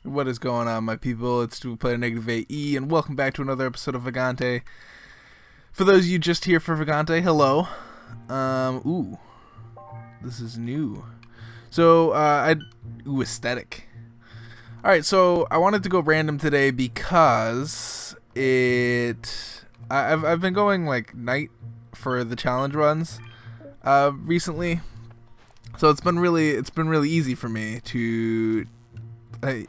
What is going on, my people? It's Tubaplyr NegativeAE, and welcome back to another episode of Vagante. For those of you just here for Vagante, hello. This is new. So, aesthetic. Alright, so I wanted to go random today because I've been going like night for the challenge runs recently. So it's been really easy for me to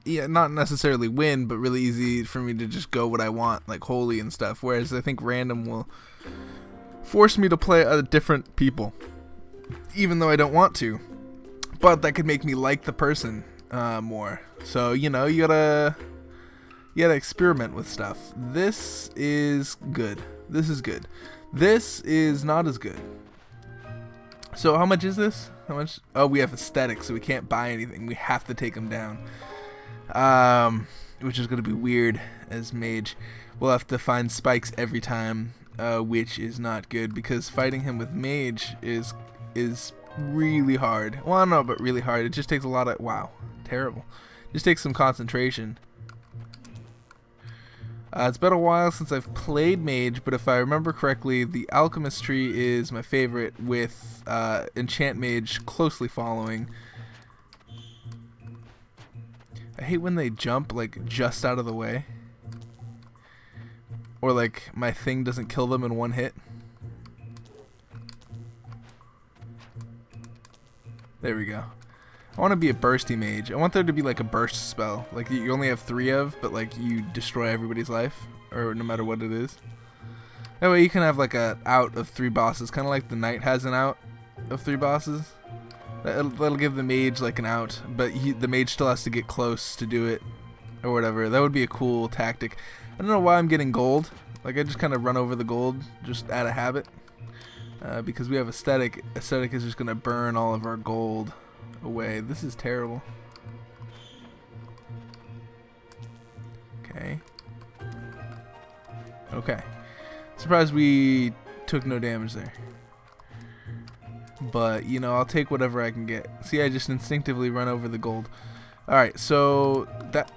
not necessarily win, but really easy for me to just go what I want, like holy and stuff. Whereas I think random will force me to play different people, even though I don't want to. But that could make me like the person more. So you gotta experiment with stuff. This is good. This is good. This is not as good. So how much is this? How much? Oh, we have aesthetic, so we can't buy anything. We have to take them down. Which is going to be weird as mage. We'll have to find spikes every time, which is not good because fighting him with mage is really hard. Well, no, but really hard. It just takes a lot of, wow, terrible. Just takes some concentration. It's been a while since I've played mage, but if I remember correctly, the Alchemist tree is my favorite, with Enchant mage closely following. I hate when they jump like just out of the way, or like my thing doesn't kill them in one hit. There we go. I want to be a bursty mage. I want there to be like a burst spell, like you only have 3 of, but like you destroy everybody's life, or no matter what it is. That way you can have like a out of 3 bosses, kind of like the knight has an out of 3 bosses. That'll give the mage like an out, but the mage still has to get close to do it, or whatever. That would be a cool tactic. I don't know why I'm getting gold. Like I just kind of run over the gold just out of habit, because we have aesthetic. Aesthetic is just gonna burn all of our gold away. This is terrible. Okay. Okay. Surprised we took no damage there. But, I'll take whatever I can get. See, I just instinctively run over the gold. Alright, so that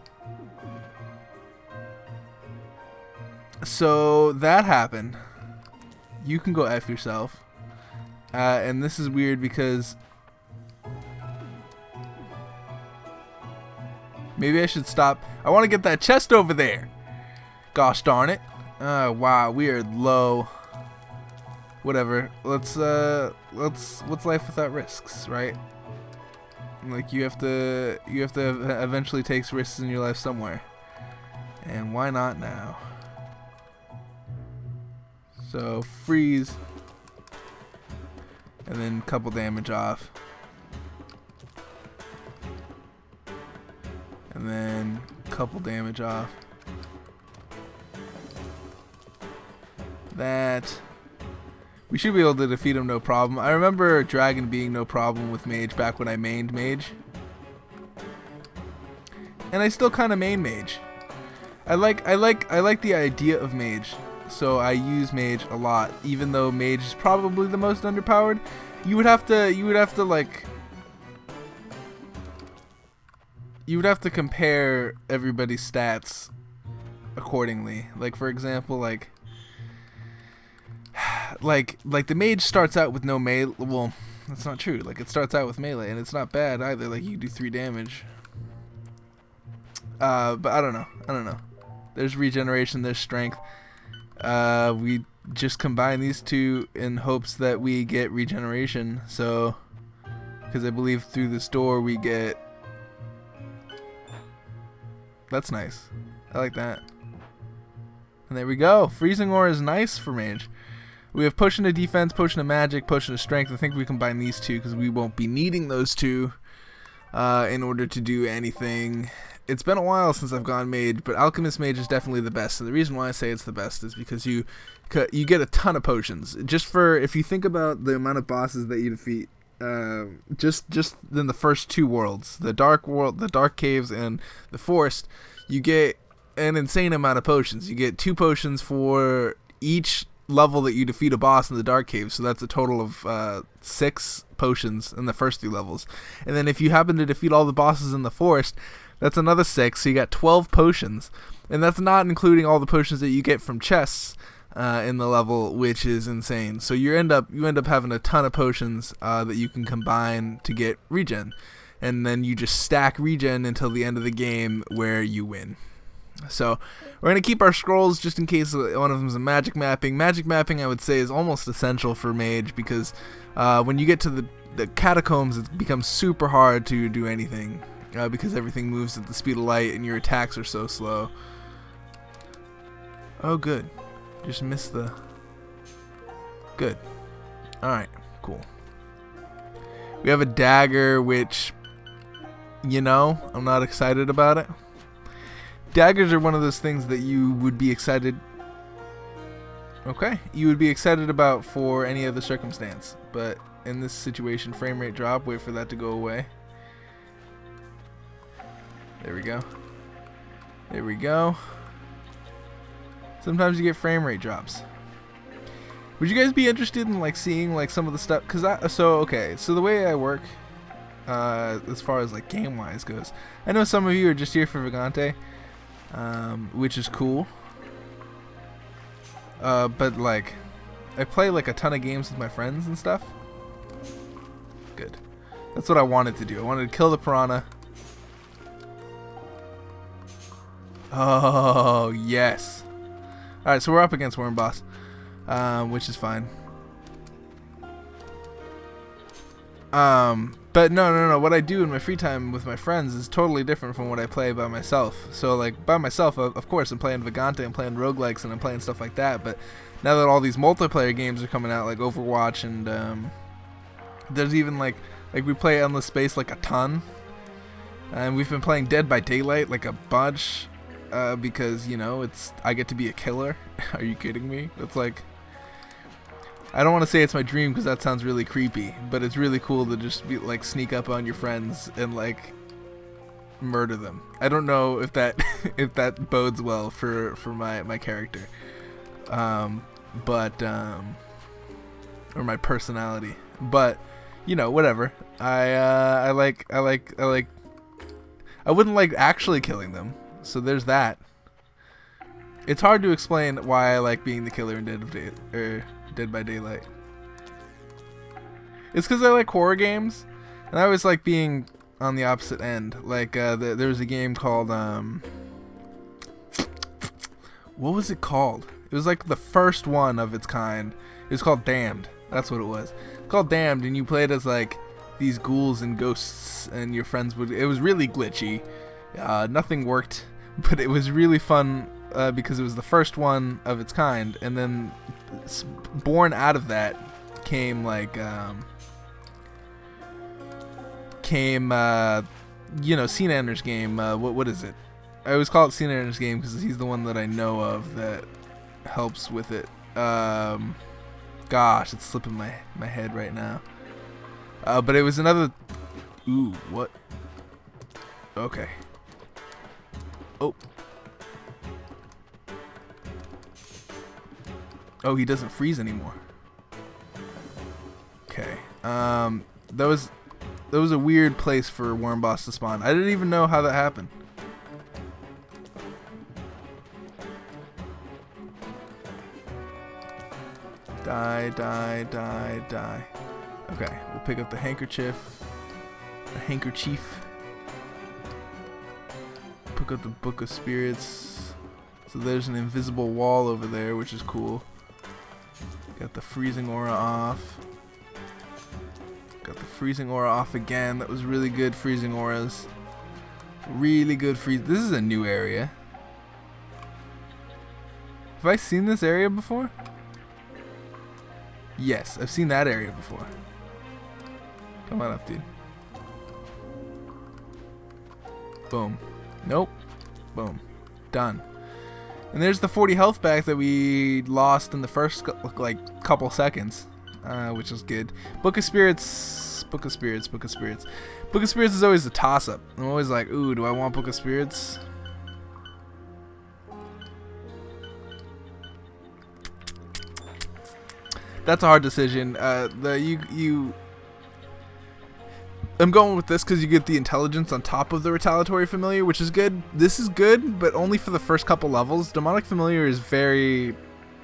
happened. You can go F yourself. And this is weird because maybe I should stop. I want to get that chest over there. Gosh darn it. Wow, we are low. Whatever. What's life without risks, right? Like you have to eventually take risks in your life somewhere. And why not now? So freeze. And then couple damage off. And then couple damage off. That. We should be able to defeat him no problem. I remember dragon being no problem with mage back when I mained mage. And I still kind of main mage. I like the idea of mage. So I use mage a lot, even though mage is probably the most underpowered. You would have to compare everybody's stats accordingly. Like for example, like the mage starts out with no melee. Well, that's not true. Like it starts out with melee, and it's not bad either. Like you do 3 damage. But I don't know. There's regeneration. There's strength. We just combine these two in hopes that we get regeneration. So, because I believe through this door we get. That's nice. I like that. And there we go. Freezing ore is nice for mage. We have potion of defense, potion of magic, potion of strength. I think we combine these two because we won't be needing those two in order to do anything. It's been a while since I've gone mage, but Alchemist mage is definitely the best. And the reason why I say it's the best is because you get a ton of potions. Just for, if you think about the amount of bosses that you defeat, just in the first 2 worlds, the dark world, the dark caves, and the forest, you get an insane amount of potions. You get 2 potions for each level that you defeat a boss in the dark cave, so that's a total of 6 potions in the first 3 levels. And then if you happen to defeat all the bosses in the forest, That's another 6, so you got 12 potions. And that's not including all the potions that you get from chests in the level, which is insane. So you end up having a ton of potions that you can combine to get regen. And then you just stack regen until the end of the game where you win. So we're going to keep our scrolls just in case one of them is a magic mapping. Magic mapping, I would say, is almost essential for mage because when you get to the catacombs, it becomes super hard to do anything because everything moves at the speed of light and your attacks are so slow. Oh, good. Just missed the... Good. Alright, cool. We have a dagger, which, you know, I'm not excited about it. Daggers are one of those things that you would be excited... Okay. You would be excited about for any other circumstance. But in this situation, frame rate drop. Wait for that to go away. There we go. There we go. Sometimes you get frame rate drops. Would you guys be interested in like seeing like some of the stuff? So the way I work, as far as like game wise goes, I know some of you are just here for Vagante, which is cool. But like, I play like a ton of games with my friends and stuff. Good. That's what I wanted to do. I wanted to kill the piranha. Oh yes. Alright, so we're up against Worm Boss, which is fine. But no. What I do in my free time with my friends is totally different from what I play by myself. So, like, by myself, of course, I'm playing Vagante, I'm playing roguelikes, and I'm playing stuff like that. But now that all these multiplayer games are coming out, like Overwatch, and there's even, like we play Endless Space, like, a ton. And we've been playing Dead by Daylight, like, a bunch. Because, you know, I get to be a killer. Are you kidding me? It's like, I don't want to say it's my dream because that sounds really creepy, but it's really cool to just be like sneak up on your friends and like murder them. I don't know if that if that bodes well for my character, or my personality. But you know, whatever. I wouldn't like actually killing them. So there's that. It's hard to explain why I like being the killer in Dead by Daylight. It's because I like horror games, and I always like being on the opposite end. Like there was a game called what was it called? It was like the first one of its kind. It was called Damned. That's what it was. It's called Damned, and you played as like these ghouls and ghosts, and your friends would. It was really glitchy. Nothing worked, but it was really fun because it was the first one of its kind, and then born out of that came like you know, Cnander's game. What is it? I always call it Cnander's game because he's the one that I know of that helps with it. Gosh, it's slipping my head right now. But it was another. Ooh, what? Okay. Oh. Oh, he doesn't freeze anymore. Okay. That was a weird place for Worm Boss to spawn. I didn't even know how that happened. Die. Okay, we'll pick up the handkerchief. Pick up the Book of Spirits. So there's an invisible wall over there, which is cool. Got the freezing aura off. Got the freezing aura off again. That was really good freezing auras. Really good freeze. This is a new area. Have I seen this area before? Yes, I've seen that area before. Come on up, dude. Boom. Nope. Boom. Done. And there's the 40 health back that we lost in the first like couple seconds, which is good. Book of Spirits is always a toss-up. I'm always like, ooh, do I want Book of Spirits? That's a hard decision. I'm going with this because you get the intelligence on top of the retaliatory familiar, which is good. This is good, but only for the first couple levels. Demonic familiar is very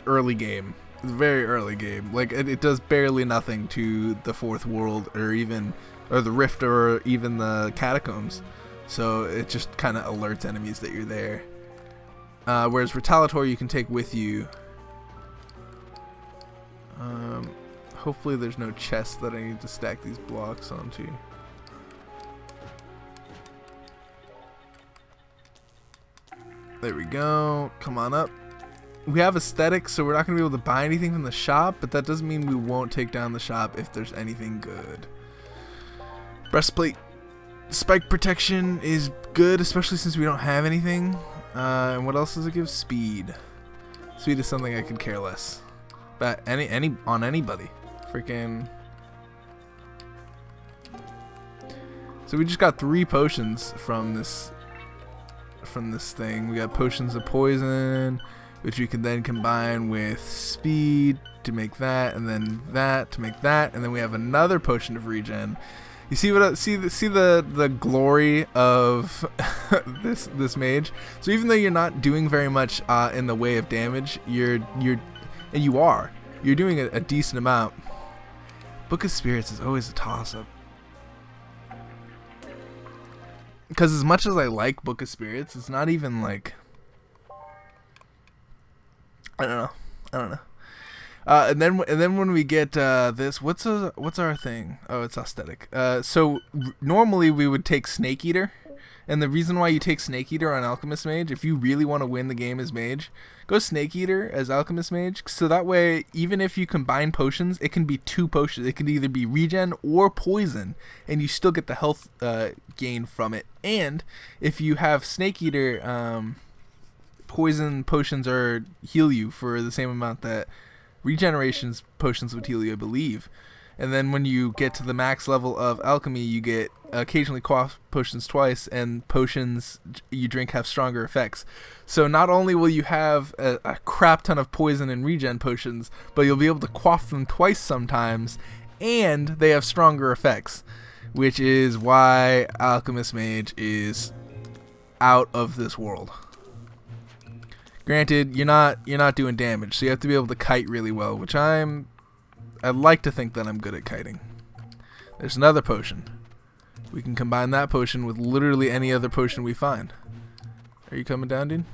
early game. It's very early game. Like it does barely nothing to the fourth world or the rift or even the catacombs. So it just kind of alerts enemies that you're there. Whereas retaliatory you can take with you. Hopefully there's no chest that I need to stack these blocks onto. There we go. Come on up. We have aesthetics, so we're not going to be able to buy anything from the shop, but that doesn't mean we won't take down the shop if there's anything good. Breastplate. Spike protection is good, especially since we don't have anything. And what else does it give? Speed. Speed is something I could care less. But on anybody. Freaking. So we just got 3 potions from this thing. We got potions of poison, which we can then combine with speed to make that, and then that to make that, and then we have another potion of regen. You see what see the glory of this mage. So even though you're not doing very much in the way of damage, you're doing a decent amount. Book of Spirits is always a toss-up. Because as much as I like Book of Spirits, it's not even like, I don't know. And then when we get this, what's our thing? Oh, it's aesthetic. So normally we would take Snake Eater, and the reason why you take Snake Eater on Alchemist Mage, if you really want to win the game as Mage, go Snake Eater as Alchemist Mage. So that way, even if you combine potions, it can be 2 potions. It can either be regen or poison, and you still get the health gain from it. And if you have Snake Eater, poison potions heal you for the same amount that regeneration potions would heal you, I believe. And then when you get to the max level of alchemy, you get occasionally quaff potions twice, and potions you drink have stronger effects. So not only will you have a crap ton of poison and regen potions, but you'll be able to quaff them twice sometimes, and they have stronger effects, which is why Alchemist Mage is out of this world. Granted, you're not doing damage, so you have to be able to kite really well, which I'd like to think that I'm good at kiting. There's another potion. We can combine that potion with literally any other potion we find. Are you coming down, dude?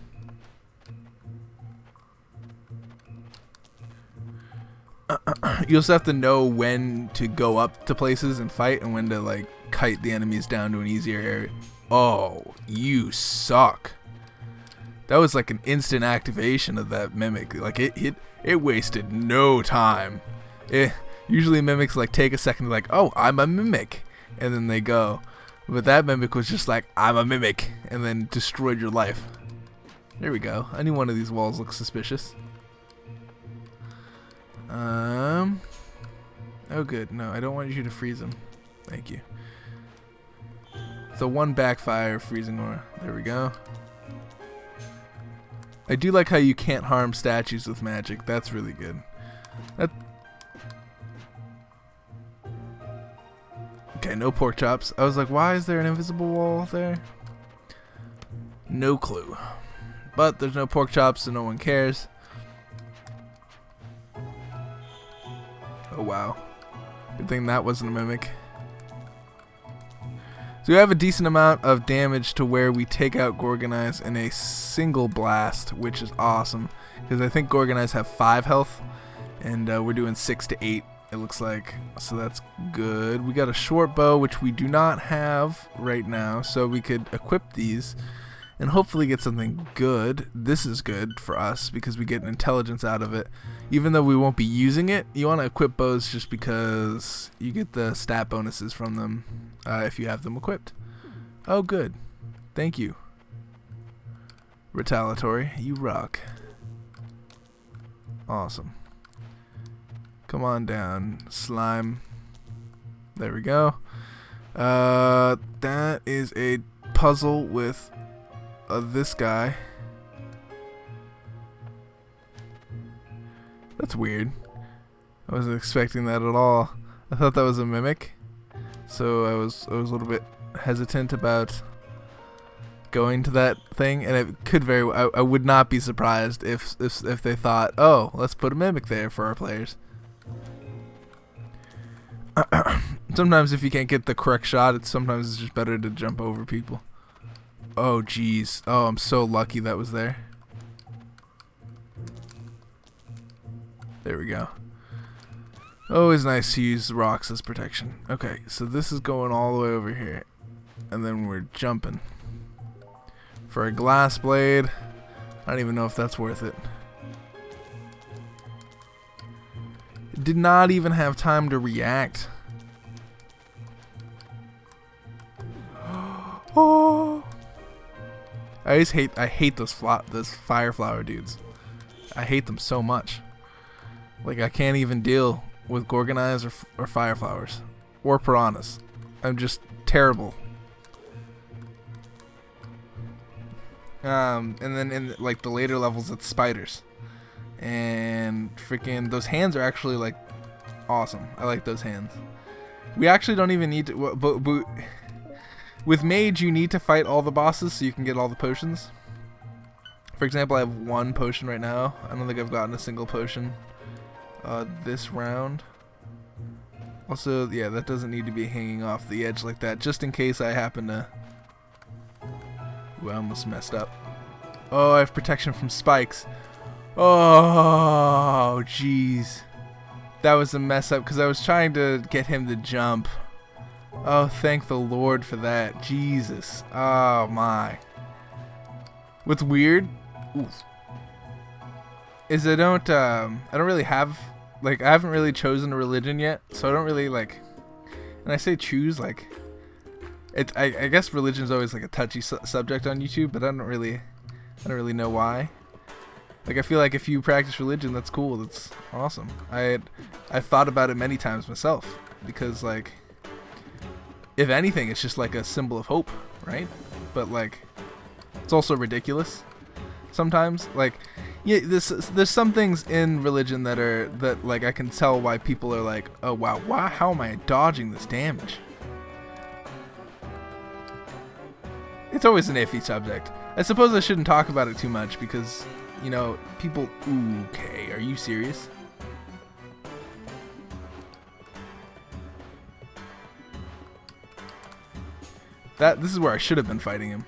You also have to know when to go up to places and fight, and when to like kite the enemies down to an easier area. Oh, you suck. That was like an instant activation of that mimic. Like it wasted no time. Usually mimics like take a second to like, oh, I'm a mimic, and then they go. But that mimic was just like, I'm a mimic, and then destroyed your life. There we go. Any one of these walls looks suspicious. Oh good. No, I don't want you to freeze them. Thank you. So 1 backfire freezing aura. There we go. I do like how you can't harm statues with magic. That's really good. Okay, no pork chops. I was like, why is there an invisible wall there? No clue. But there's no pork chops, so no one cares. Oh wow. Good thing that wasn't a mimic. So we have a decent amount of damage to where we take out Gorgonized in a single blast, which is awesome. Because I think Gorgonized have 5 health, and we're doing 6 to 8, it looks like. So that's good. We got a short bow, which we do not have right now, so we could equip these and hopefully get something good. This is good for us because we get an intelligence out of it. Even though we won't be using it, you want to equip bows just because you get the stat bonuses from them if you have them equipped. Oh, good. Thank you. Retaliatory, you rock. Awesome. Come on down, slime. There we go. That is a puzzle with this guy. That's weird. I wasn't expecting that at all. I thought that was a mimic. So I was a little bit hesitant about going to that thing, and it could I would not be surprised if they thought, oh, let's put a mimic there for our players. Sometimes if you can't get the correct shot, sometimes it's just better to jump over people. Oh jeez. Oh, I'm so lucky that was there. There we go. Always nice to use rocks as protection. Okay, so this is going all the way over here. And then we're jumping. For a glass blade, I don't even know if that's worth it. Did not even have time to react. Oh! I hate those fire flower dudes. I hate them so much. Like, I can't even deal with Gorgonized or fire flowers or piranhas. I'm just terrible. And then in like the later levels, it's spiders, and freaking those hands are actually like awesome. I like those hands. We actually don't even need to. But with mage, you need to fight all the bosses so you can get all the potions. For example, I have 1 potion right now. I don't think I've gotten a single potion this round. Also, yeah, that doesn't need to be hanging off the edge like that, just in case I happen to... Ooh, I almost messed up. Oh, I have protection from spikes. Oh, jeez. That was a mess up, because I was trying to get him to jump. Oh, thank the Lord for that. Jesus. Oh, my. What's weird... Oof. Is I don't really have, like, I haven't really chosen a religion yet, so I don't really, like, and I say choose, like, I guess religion is always like a touchy subject on YouTube, but I don't really know why. Like, I feel like if you practice religion, that's cool, that's awesome. I've thought about it many times myself, because, like, if anything, it's just like a symbol of hope, right? But, like, it's also ridiculous sometimes. Like, yeah, there's some things in religion that like I can tell why people are like, oh wow, how am I dodging this damage? It's always an iffy subject. I suppose I shouldn't talk about it too much because, you know, people... Ooh, okay, are you serious? This is where I should have been fighting him.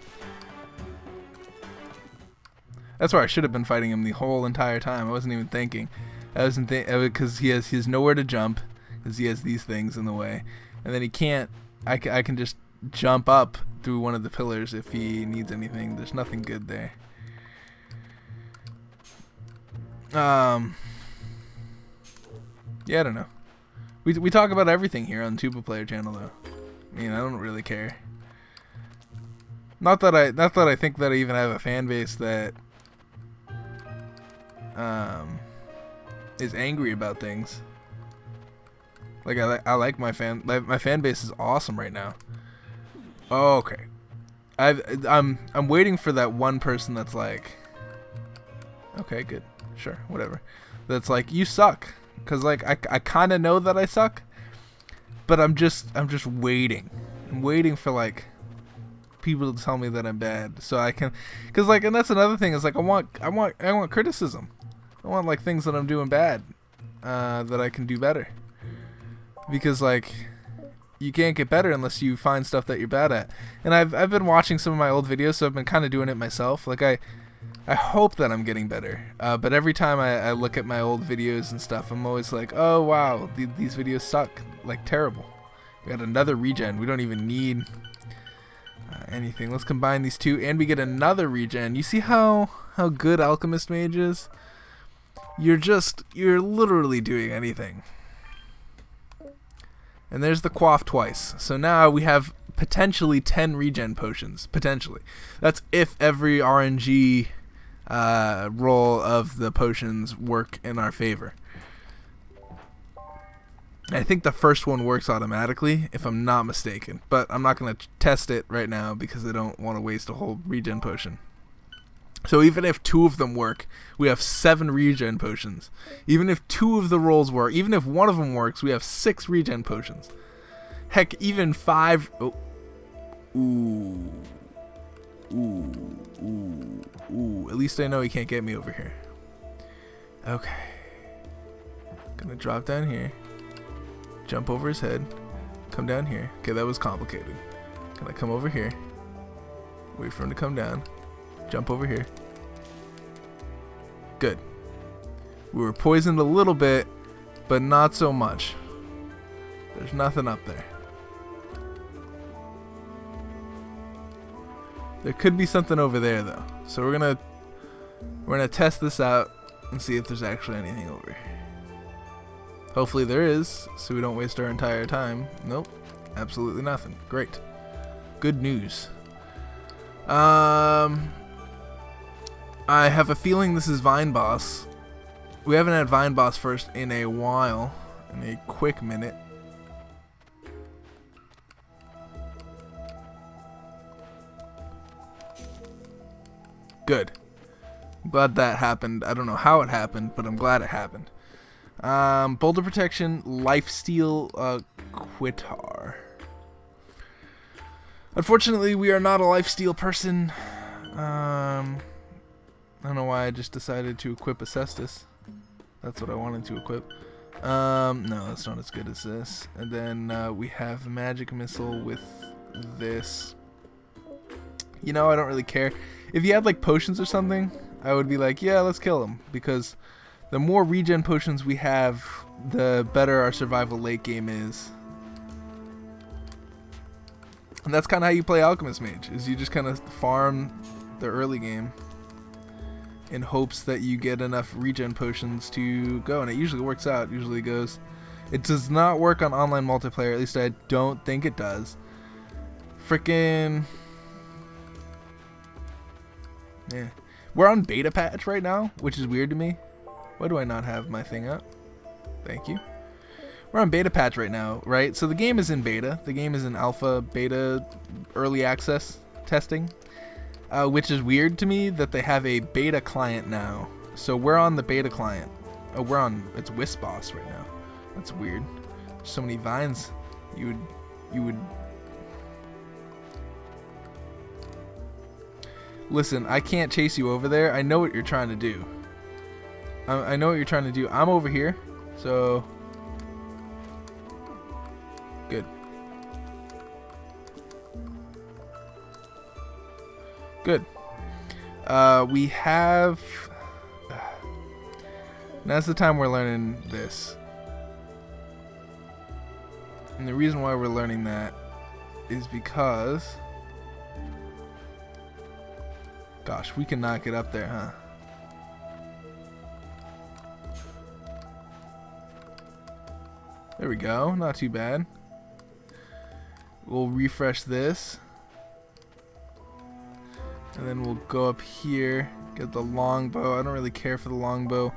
That's where I should have been fighting him the whole entire time. I wasn't even thinking. I wasn't because he has nowhere to jump, because he has these things in the way, and then he can't. I can just jump up through one of the pillars if he needs anything. There's nothing good there. Yeah, I don't know. We talk about everything here on the Tubaplyr channel, though. I mean, I don't really care. Not that I think that I even have a fan base that is angry about things. Like, I like my fan base is awesome right now. Oh, okay. I'm waiting for that one person that's like, okay, good, sure, whatever. That's like, you suck, cause like I kind of know that I suck, but I'm just waiting. I'm waiting for like people to tell me that I'm bad, so I can, cause like, and that's another thing is like I want criticism. I want like things that I'm doing bad, that I can do better. Because like, you can't get better unless you find stuff that you're bad at. And I've been watching some of my old videos, so I've been kind of doing it myself. Like I hope that I'm getting better. But every time I look at my old videos and stuff, I'm always like, oh wow, these videos suck, like terrible. We got another regen. We don't even need anything. Let's combine these two, and we get another regen. You see how good Alchemist Mage is? You're literally doing anything. And there's the quaff twice. So now we have potentially 10 regen potions. Potentially. That's if every RNG roll of the potions work in our favor. I think the first one works automatically, if I'm not mistaken. But I'm not going to test it right now because I don't want to waste a whole regen potion. So even if 2 of them work, we have 7 regen potions. Even if 2 of the rolls work, even if 1 of them works, we have 6 regen potions. Heck, even 5. Oh. Ooh. Ooh. Ooh. Ooh. At least I know he can't get me over here. Okay. Gonna drop down here. Jump over his head. Come down here. Okay, that was complicated. Gonna come over here. Wait for him to come down. Jump over here. Good. We were poisoned a little bit, but not so much. There's nothing up there. There could be something over there though. So we're gonna test this out and see if there's actually anything over here. Hopefully there is, so we don't waste our entire time. Nope. Absolutely nothing. Great. Good news. I have a feeling this is Vine Boss. We haven't had Vine Boss first in a while. In a quick minute. Good. I'm glad that happened. I don't know how it happened, but I'm glad it happened. Boulder Protection, Lifesteal, Quitar. Unfortunately, we are not a lifesteal person. I don't know why I just decided to equip a Cestus. That's what I wanted to equip. No, that's not as good as this. And then we have Magic Missile with this. You know, I don't really care. If you had like potions or something, I would be like, yeah, let's kill him. Because the more regen potions we have, the better our survival late game is. And that's kind of how you play Alchemist Mage, is you just kind of farm the early game in hopes that you get enough regen potions to go. And it usually works out, usually goes. It does not work on online multiplayer, at least I don't think it does. Frickin'... yeah. We're on beta patch right now, which is weird to me. Why do I not have my thing up? Thank you. We're on beta patch right now, right? So the game is in beta. The game is in alpha, beta, early access testing. Which is weird to me that they have a beta client now. So we're on the beta client. Oh, we're on, it's Wisp Boss right now. That's weird. So many vines. You would listen, I can't chase you over there. I know what you're trying to do. I know what you're trying to do. I'm over here. So... good. Good. We have... now's the time we're learning this. And the reason why we're learning that is because... gosh, we cannot get up there, huh? There we go. Not too bad. We'll refresh this. And then we'll go up here, get the longbow. I don't really care for the longbow.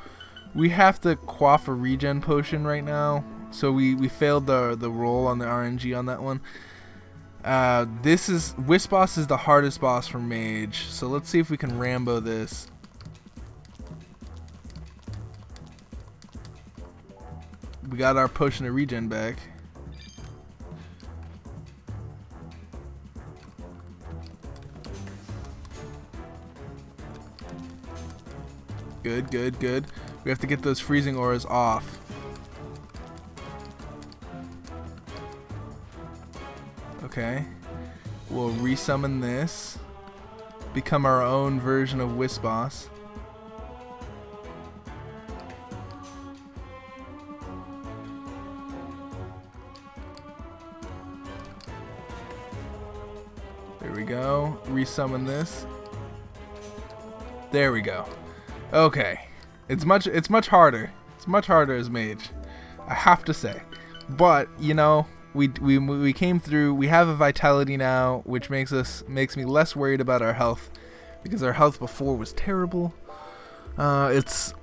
We have to quaff a regen potion right now. So we failed the roll on the RNG on that one. This is... Wisp Boss is the hardest boss for Mage. So let's see if we can Rambo this. We got our potion of regen back. Good, good, good. We have to get those freezing auras off. Okay. We'll resummon this. Become our own version of Wisp Boss. There we go. Resummon this. There we go. Okay. It's much harder. It's much harder as Mage, I have to say. But, you know, we came through. We have a vitality now, which makes me less worried about our health, because our health before was terrible. It's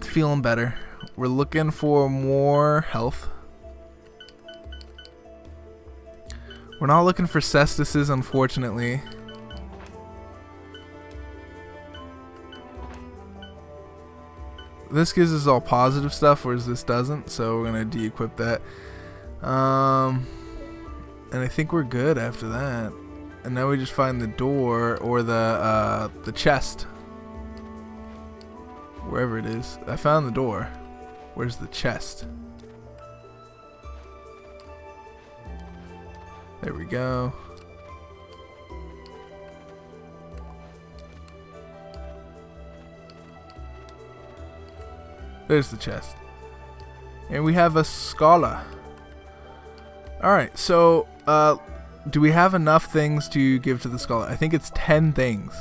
feeling better. We're looking for more health. We're not looking for Cestuses, unfortunately. This gives us all positive stuff, whereas this doesn't, so we're gonna de-equip that. And I think we're good after that. And now we just find the door or the chest. Wherever it is. I found the door. Where's the chest? There we go. There's the chest. And we have a scholar. Alright, so do we have enough things to give to the scholar? I think it's 10 things.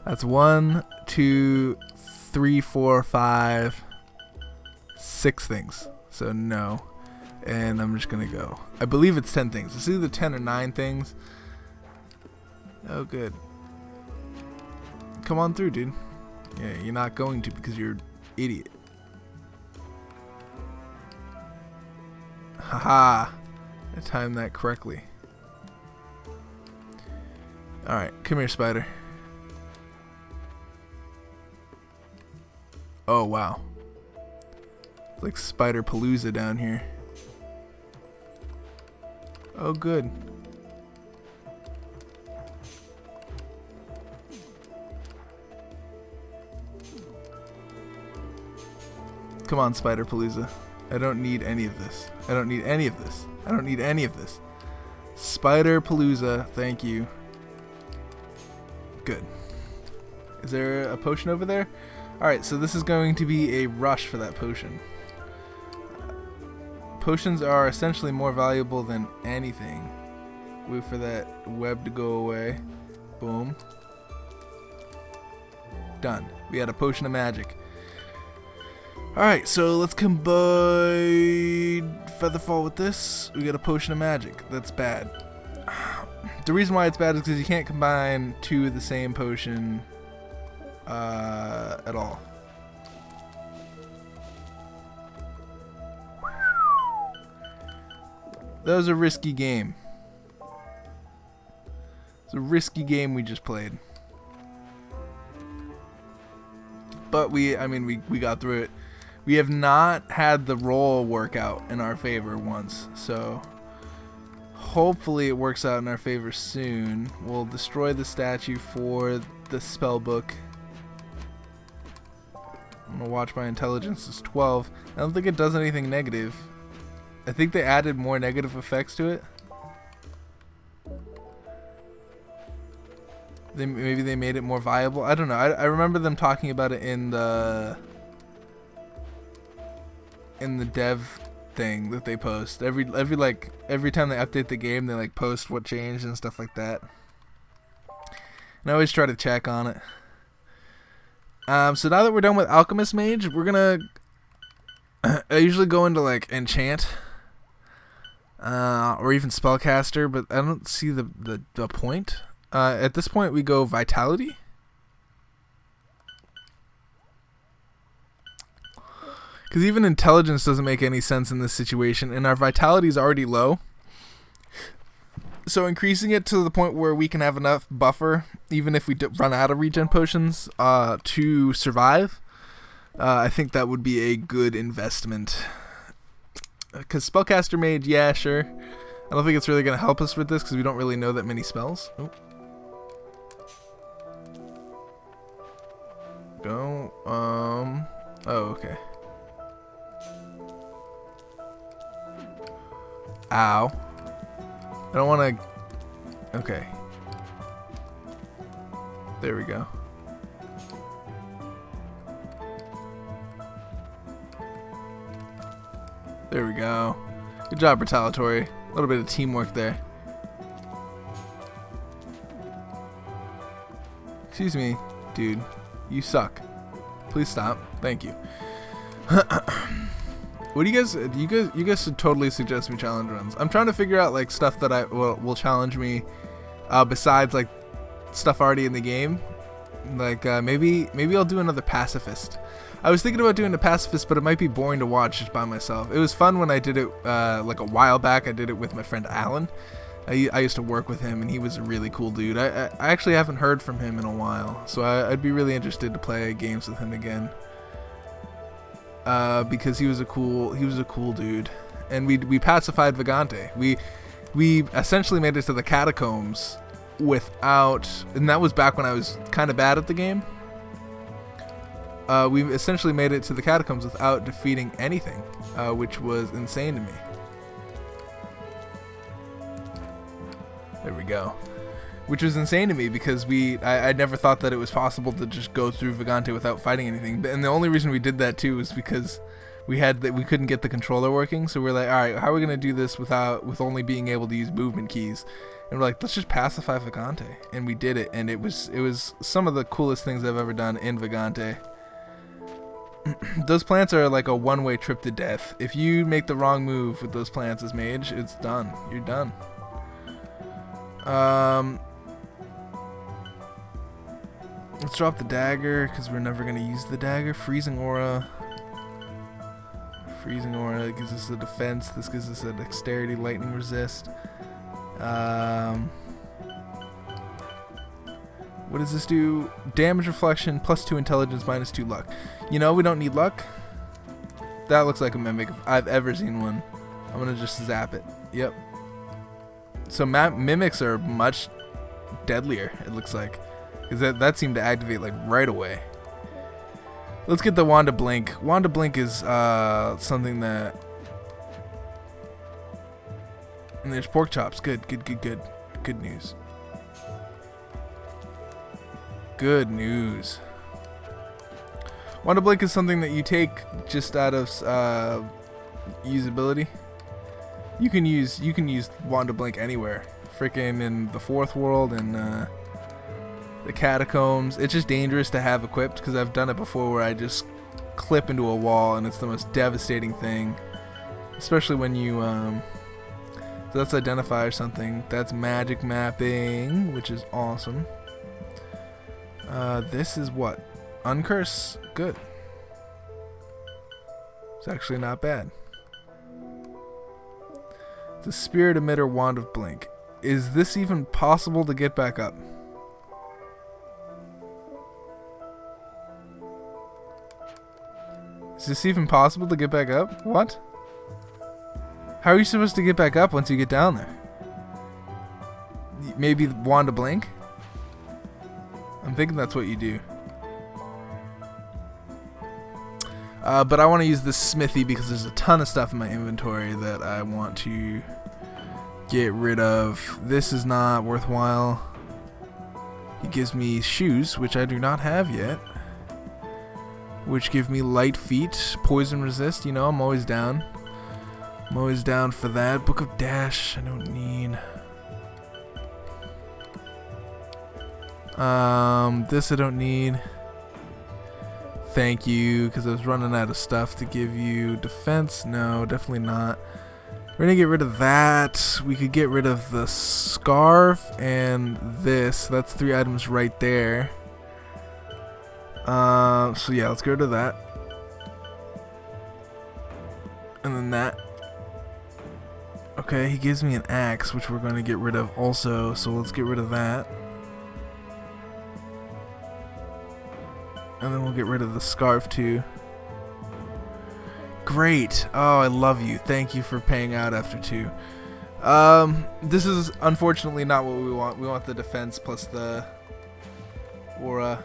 That's 1, 2, 3, 4, 5, 6 things. So no. And I'm just gonna go. I believe it's 10 things. It's either 10 or 9 things. Oh, good. Come on through, dude. Yeah, you're not going to because you're an idiot. Haha. I timed that correctly. Alright, come here, spider. Oh, wow. It's like Spider Palooza down here. Oh, good. Come on, Spider Palooza. I don't need any of this. I don't need any of this. I don't need any of this. Spider Palooza, thank you. Good. Is there a potion over there? Alright, so this is going to be a rush for that potion. Potions are essentially more valuable than anything. Wait for that web to go away. Boom. Done. We had a potion of magic. Alright, so let's combine Featherfall with this. We got a potion of magic. That's bad. The reason why it's bad is because you can't combine 2 of the same potion at all. That was a risky game. It's a risky game we just played. But we got through it. We have not had the roll work out in our favor once, so hopefully it works out in our favor soon. We'll destroy the statue for the spell book. I'm gonna watch my intelligence is 12. I don't think it does anything negative. I think they added more negative effects to it. Maybe they made it more viable. I don't know. I remember them talking about it in the dev thing that they post. Every time they update the game, they like post what changed and stuff like that. And I always try to check on it. So now that we're done with Alchemist Mage, we're gonna I usually go into like Enchant. Or even Spellcaster, but I don't see the point. At this point, we go Vitality. Because even Intelligence doesn't make any sense in this situation, and our Vitality is already low. So increasing it to the point where we can have enough buffer, even if we run out of regen potions, to survive, I think that would be a good investment. Because Spellcaster Mage, yeah, sure. I don't think it's really going to help us with this because we don't really know that many spells. Oh. Go. Oh, okay. Ow. I don't want to... Okay. There we go. There we go. Good job, Retaliatory. A little bit of teamwork there. Excuse me, dude. You suck. Please stop. Thank you. What do you guys should totally suggest me challenge runs. I'm trying to figure out like stuff that will challenge me besides like stuff already in the game. Like maybe I'll do another pacifist. I was thinking about doing a pacifist, but it might be boring to watch just by myself. It was fun when I did it like a while back. I did it with my friend Alan. I used to work with him, and he was a really cool dude. I actually haven't heard from him in a while, so I'd be really interested to play games with him again. Because he was a cool dude, and we pacified Vagante. We essentially made it to the Catacombs without, and that was back when I was kind of bad at the game. We essentially made it to the Catacombs without defeating anything, which was insane to me. There we go. Which was insane to me because I never thought that it was possible to just go through Vagante without fighting anything. And the only reason we did that too was because we couldn't get the controller working. So we're like, all right, how are we gonna do this with only being able to use movement keys? And we're like, let's just pacify Vagante, and we did it. And it was some of the coolest things I've ever done in Vagante. Those plants are like a one-way trip to death. If you make the wrong move with those plants as mage, it's done. You're done. Let's drop the dagger because we're never gonna use the dagger. Freezing aura. Freezing aura gives us a defense. This gives us a dexterity, lightning resist. What does this do? Damage reflection, +2 intelligence, -2 luck. You know, we don't need luck. That looks like a mimic if I've ever seen one. I'm gonna just zap it. Yep. So mimics are much deadlier, it looks like. Because that seemed to activate like right away. Let's get the Wand of Blink. Wand of Blink is something that... And there's pork chops. Good news. Good news. Wand of Blink is something that you take just out of usability. You can use Wand of Blink anywhere. Freaking in the fourth world and the Catacombs. It's just dangerous to have equipped because I've done it before where I just clip into a wall and it's the most devastating thing. Especially when you so that's identify or something. That's magic mapping, which is awesome. This is what? Uncurse? Good. It's actually not bad. The Spirit Emitter Wand of Blink. Is this even possible to get back up? Is this even possible to get back up? What? How are you supposed to get back up once you get down there? Maybe the Wand of Blink? I'm thinking that's what you do. But I want to use the Smithy because there's a ton of stuff in my inventory that I want to get rid of. This is not worthwhile. He gives me shoes, which I do not have yet. Which give me light feet, poison resist. You know, I'm always down. I'm always down for that. Book of Dash, I don't need. This I don't need. Thank you, because I was running out of stuff to give you. Defense? No, definitely not. We're gonna get rid of that. We could get rid of the scarf and this. That's 3 items right there. So yeah, let's get rid of that. And then that. Okay, he gives me an axe, which we're going to get rid of also, so let's get rid of that. And then we'll get rid of the scarf too. Great. Oh, I love you. Thank you for paying out after 2. This is unfortunately not what we want. We want the defense plus the aura.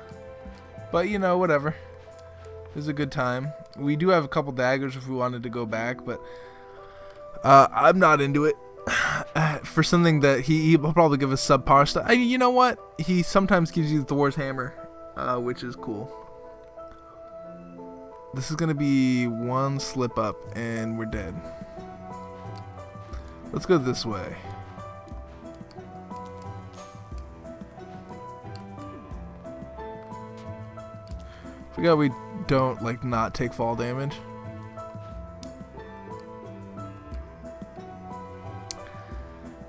But you know, whatever. It was a good time. We do have a couple daggers if we wanted to go back, but I'm not into it. For something that he'll probably give us subpar stuff. You know what? He sometimes gives you Thor's hammer, which is cool. This is gonna be one slip up and we're dead. Let's go this way. Forgot we don't like not take fall damage.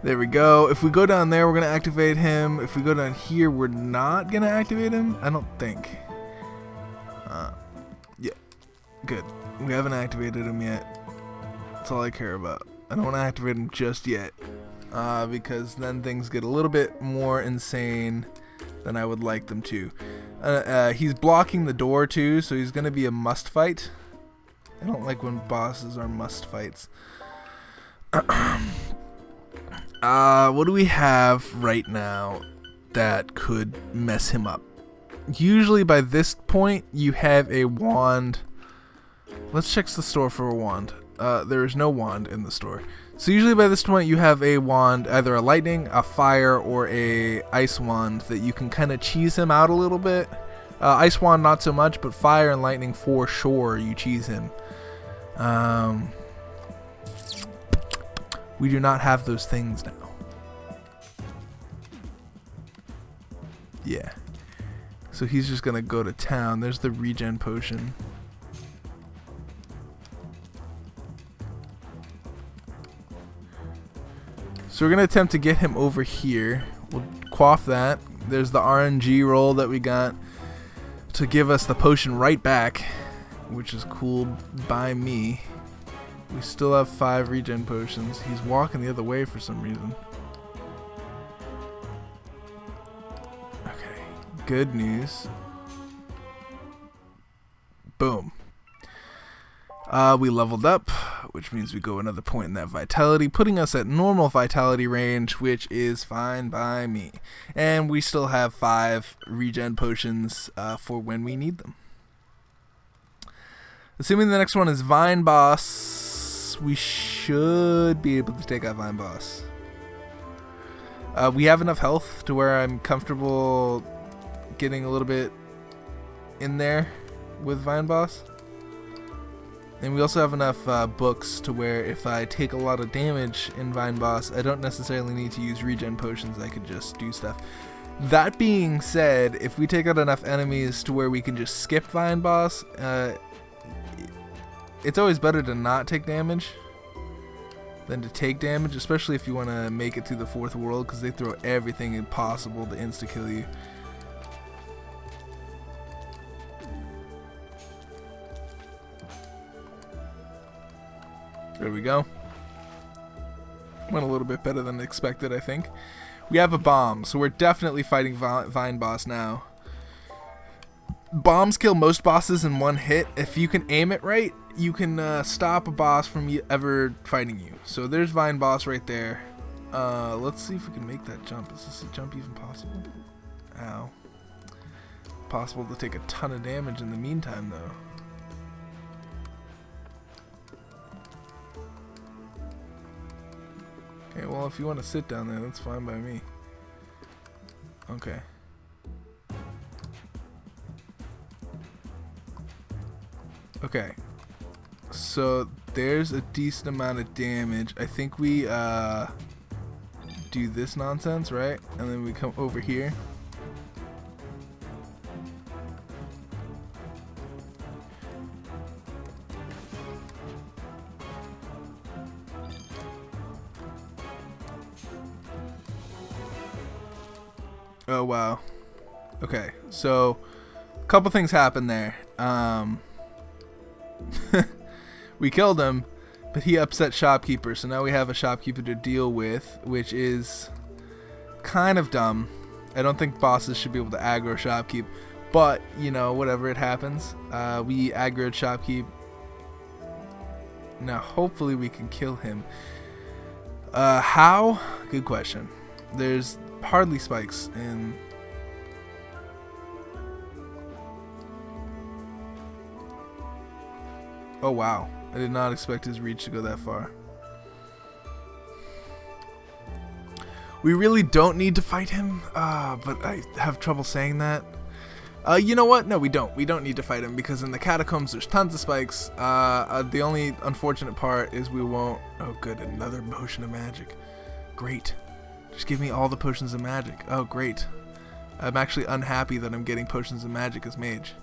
There we go. If we go down there, we're gonna activate him. If we go down here, we're not gonna activate him. I don't think. Yeah, good. We haven't activated him yet. That's all I care about. I don't want to activate him just yet, because then things get a little bit more insane than I would like them to. He's blocking the door too, so he's gonna be a must fight. I don't like when bosses are must fights. What do we have right now that could mess him up? Usually by this point you have a wand. Let's check the store for a wand. There is no wand in the store. So usually by this point you have a wand, either a lightning, a fire, or a ice wand that you can kind of cheese him out a little bit. Ice wand not so much, but fire and lightning for sure you cheese him. We do not have those things now. Yeah. So he's just gonna go to town. There's the regen potion. So we're gonna attempt to get him over here. We'll quaff that. There's the RNG roll that we got to give us the potion right back, which is cool by me. We still have 5 regen potions. He's walking the other way for some reason. Okay, good news. Boom. We leveled up, which means we go another point in that vitality, putting us at normal vitality range, which is fine by me. And we still have 5 regen potions for when we need them. Assuming the next one is Vine Boss, we should be able to take out Vine Boss. We have enough health to where I'm comfortable getting a little bit in there with Vine Boss. And we also have enough books to where if I take a lot of damage in Vine Boss, I don't necessarily need to use regen potions. I could just do stuff. That being said, if we take out enough enemies to where we can just skip Vine Boss, it's always better to not take damage than to take damage, especially if you want to make it through the 4th world, because they throw everything possible to insta-kill you. There we go. Went a little bit better than expected, I think. We have a bomb, so we're definitely fighting Vine Boss now. Bombs kill most bosses in one hit. If you can aim it right, you can stop a boss from ever fighting you. So there's Vine Boss right there. Let's see if we can make that jump. Is this a jump even possible? Ow. Possible to take a ton of damage in the meantime, though. Okay, well, if you want to sit down there, that's fine by me. Okay. Okay. So, there's a decent amount of damage. I think we, do this nonsense, right? And then we come over here. Oh wow. Okay, so a couple things happened there. We killed him, but he upset shopkeeper, so now we have a shopkeeper to deal with, which is kind of dumb. I don't think bosses should be able to aggro shopkeep, but you know, whatever, it happens. We aggroed shopkeep. Now hopefully we can kill him. How? Good question. There's hardly spikes in. Oh wow, I did not expect his reach to go that far. We really don't need to fight him, but I have trouble saying that. You know what? No, we don't. We don't need to fight him because in the Catacombs there's tons of spikes. The only unfortunate part is we won't. Oh good, another potion of magic. Great. Just give me all the potions of magic. Oh, great. I'm actually unhappy that I'm getting potions of magic as mage.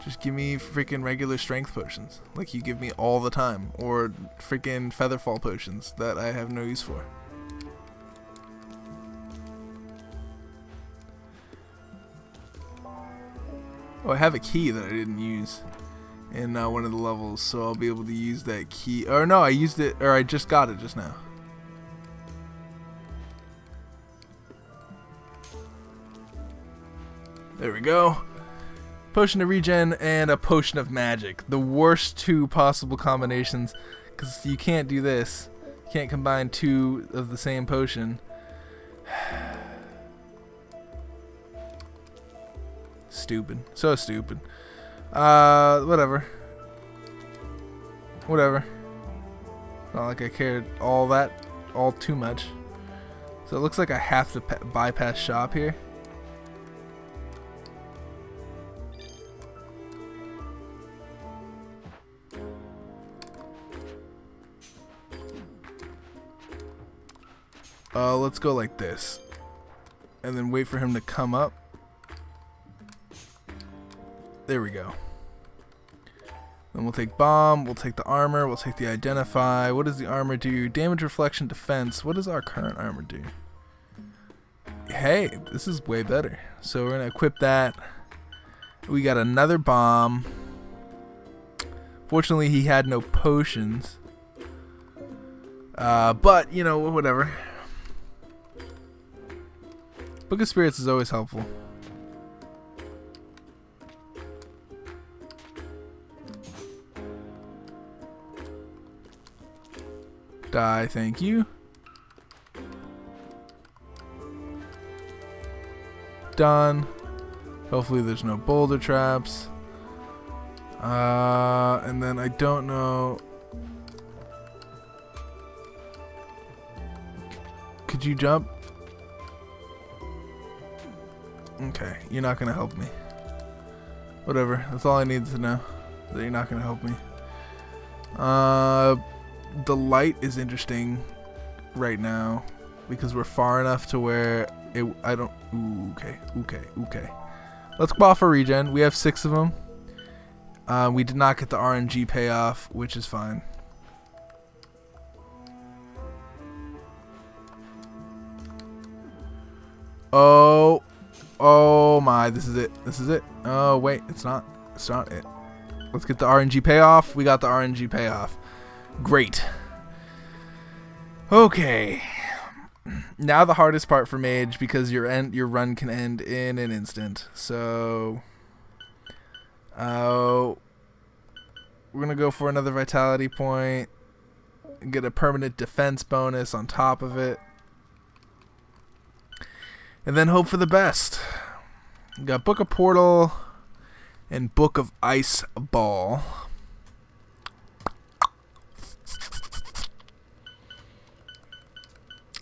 Just give me freaking regular strength potions, like you give me all the time, or freaking featherfall potions that I have no use for. Oh, I have a key that I didn't use in one of the levels, so I'll be able to use that key. Or no, I used it, or I just got it just now. There we go. Potion of regen and a potion of magic. The worst 2 possible combinations, because you can't do this. Can't combine 2 of the same potion. Stupid. So stupid. Whatever. Whatever. Not like I cared all too much. So it looks like I have to bypass shop here. Let's go like this. And then wait for him to come up. There we go. Then we'll take bomb, we'll take the armor, we'll take the identify. What does the armor do? Damage, reflection, defense. What does our current armor do? Hey, this is way better. So we're gonna equip that. We got another bomb. Fortunately, he had no potions. But, you know, whatever. Book of Spirits is always helpful. Die, thank you. Done. Hopefully there's no boulder traps. And then I don't know. Could you jump? Okay, you're not gonna help me. Whatever, that's all I need to know. That you're not gonna help me. The light is interesting right now because we're far enough to where I don't. Ooh, okay. Let's go off for regen. We have 6 of them. We did not get the RNG payoff, which is fine. Oh my, this is it. Oh wait, it's not it. Let's get the RNG payoff. We got the RNG payoff. Great. Okay. Now the hardest part for mage, because your run can end in an instant. So we're gonna go for another vitality point and get a permanent defense bonus on top of it. And then hope for the best. We got Book of Portal and Book of Ice Ball.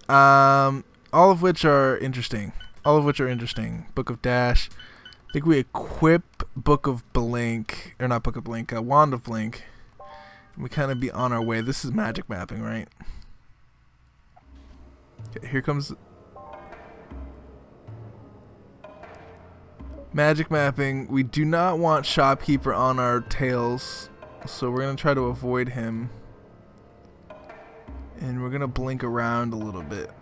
All of which are interesting. Book of Dash. I think we equip Book of Blink, or not Book of Blink, Wand of Blink. And we kind of be on our way. This is magic mapping, right? Okay, here comes magic mapping. We do not want shopkeeper on our tails, so we're gonna try to avoid him. And we're gonna blink around a little bit.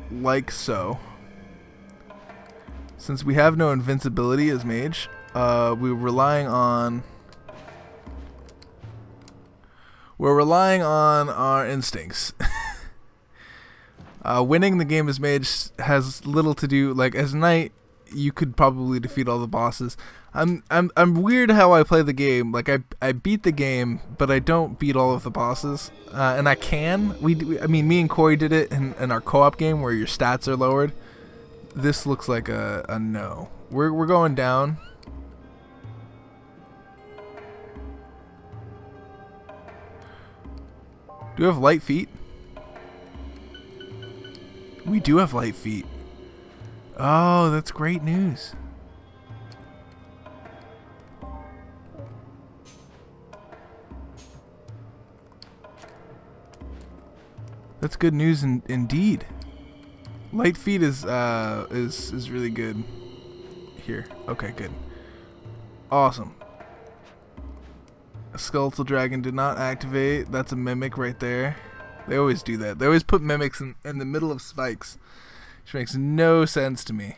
Like so. Since we have no invincibility as mage, we're relying on our instincts. Winning the game as mage has little to do. Like as knight, you could probably defeat all the bosses. I'm weird how I play the game. Like I beat the game, but I don't beat all of the bosses. And I can. I mean, me and Corey did it in our co-op game where your stats are lowered. This looks like a no. We're going down. Do we have light feet? We do have light feet. Oh, that's great news. That's good news indeed. Light feet is really good. Here. Okay, good. Awesome. A skeletal dragon did not activate. That's a mimic right there. They always do that. They always put mimics in the middle of spikes, which makes no sense to me.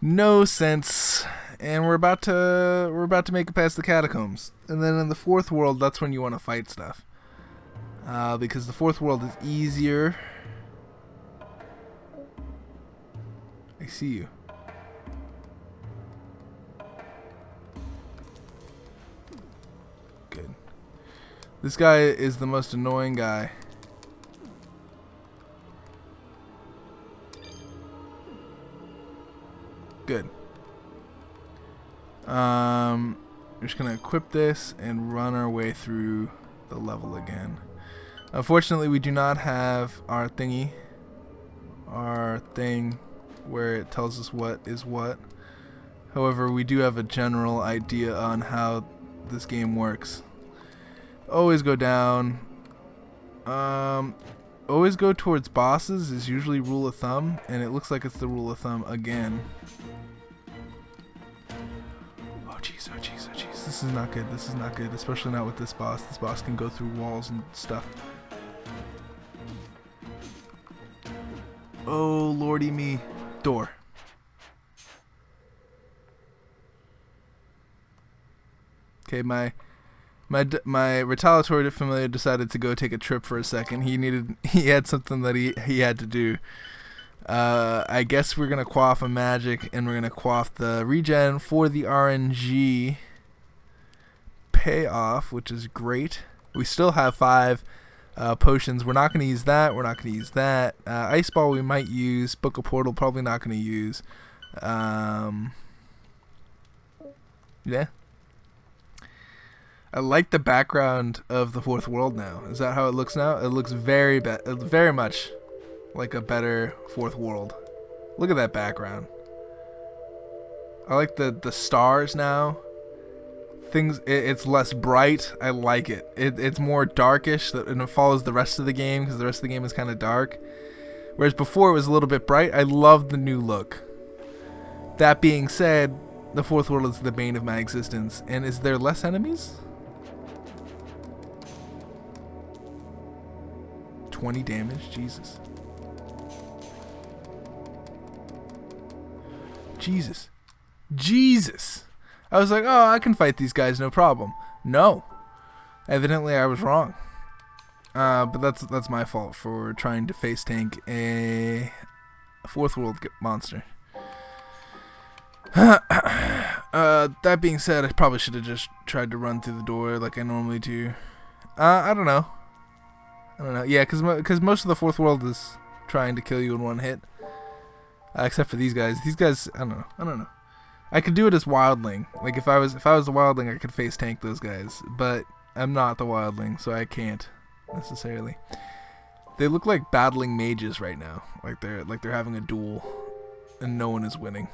No sense. And we're about to make it past the catacombs. And then in the 4th world, that's when you want to fight stuff. Because the 4th world is easier. I see you. This guy is the most annoying guy. Good. We're just gonna equip this and run our way through the level again. Unfortunately, we do not have our thingy, our thing where it tells us what is what. However, we do have a general idea on how this game works. Always go down. Always go towards bosses is usually rule of thumb, and it looks like it's the rule of thumb again. Oh jeez, oh jeez, oh jeez. This is not good. This is not good, especially not with this boss. This boss can go through walls and stuff. Oh lordy me. Door. Okay, my retaliatory familiar decided to go take a trip for a second. He had something that he had to do. I guess we're gonna quaff a magic, and we're gonna quaff the regen for the RNG payoff, which is great. We still have 5 potions. We're not gonna use that. We're not gonna use that. Ice ball we might use. Book of portal probably not gonna use. Yeah. I like the background of the fourth world now. Is that how it looks now? It looks very much like a better fourth world. Look at that background. I like the stars now. It's less bright. I like it. It's more darkish, and it follows the rest of the game because the rest of the game is kind of dark. Whereas before it was a little bit bright. I love the new look. That being said, the fourth world is the bane of my existence. And is there less enemies? 20 damage, Jesus. Jesus. I was like, oh, I can fight these guys, no problem. No. Evidently I was wrong. But that's my fault for trying to face tank a fourth world monster. That being said, I probably should have just tried to run through the door like I normally do. I don't know. Yeah, because most of the fourth world is trying to kill you in one hit. Except for these guys. These guys, I don't know. I could do it as wildling. Like if I was the wildling, I could face tank those guys. But I'm not the wildling, so I can't necessarily. They look like battling mages right now. Like they're having a duel, and no one is winning.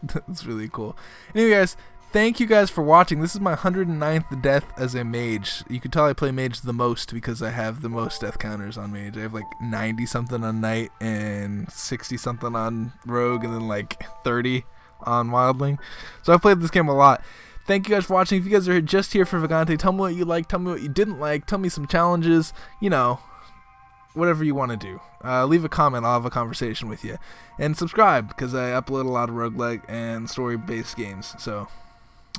That's really cool. Anyway, guys, thank you guys for watching. This is my 109th death as a mage. You can tell I play mage the most because I have the most death counters on mage. I have like 90 something on knight and 60 something on rogue, and then like 30 on wildling. So I've played this game a lot. Thank you guys for watching. If you guys are just here for Vagante, tell me what you liked, tell me what you didn't like, tell me some challenges, you know, whatever you want to do. Leave a comment, I'll have a conversation with you. And subscribe, because I upload a lot of roguelike and story-based games. So,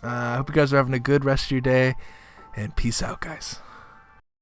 I hope you guys are having a good rest of your day, and peace out, guys.